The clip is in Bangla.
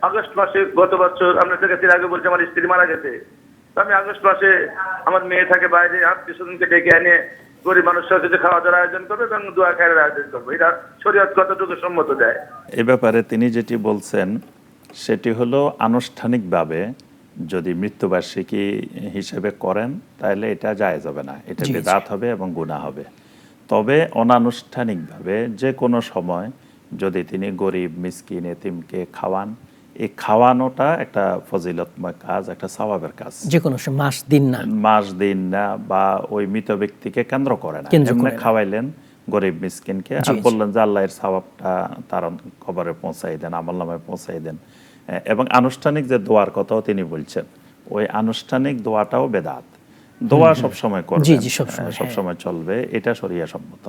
আগস্ট মাসে গত বছর আপনাদের কাছে আগে বলছি আমার স্ত্রী মারা গেছে। তো আমি আগস্ট মাসে আমার মেয়ে থাকে বাইরে, আত্মীয় স্বজনকে ডেকে এনে গরিব মানুষের কিছু খাওয়া দাওয়ার আয়োজন করবো এবং দোয়া খায়ের আয়োজন করবো। এটা শরীয়ত কতটুকু সম্মত দেয়। এ ব্যাপারে তিনি যেটি বলছেন সেটি হলো আনুষ্ঠানিকভাবে যদি মৃত্যুবার্ষিকী হিসেবে করেন তাহলে এটা জায়েজ হবে না, এটা বেদাত হবে এবং গুনাহ হবে। তবে অনানুষ্ঠানিকভাবে যে কোনো সময় যদি তিনি গরিব মিসকিন এতিমকে খাওয়ান, এই খাওয়ানোটা একটা ফজিলতময় কাজ, একটা সওয়াবের কাজ। যে কোনো মাস দিন না, মাস দিন না বা ওই মৃত ব্যক্তিকে কেন্দ্র করে না, এমনি খাওয়াইলেন গরিব মিসকিনকে আর বললেন যে আল্লাহর সওয়াবটা তার কবরে পৌঁছাই দেন, আমলনামায় পৌঁছাই দেন। এবং আনুষ্ঠানিক যে দোয়ার কথাও তিনি বলছেন, ওই আনুষ্ঠানিক দোয়াটাও বেদাত। দোয়া সবসময় করবেন, সবসময় চলবে, এটা শরিয়া সম্মত।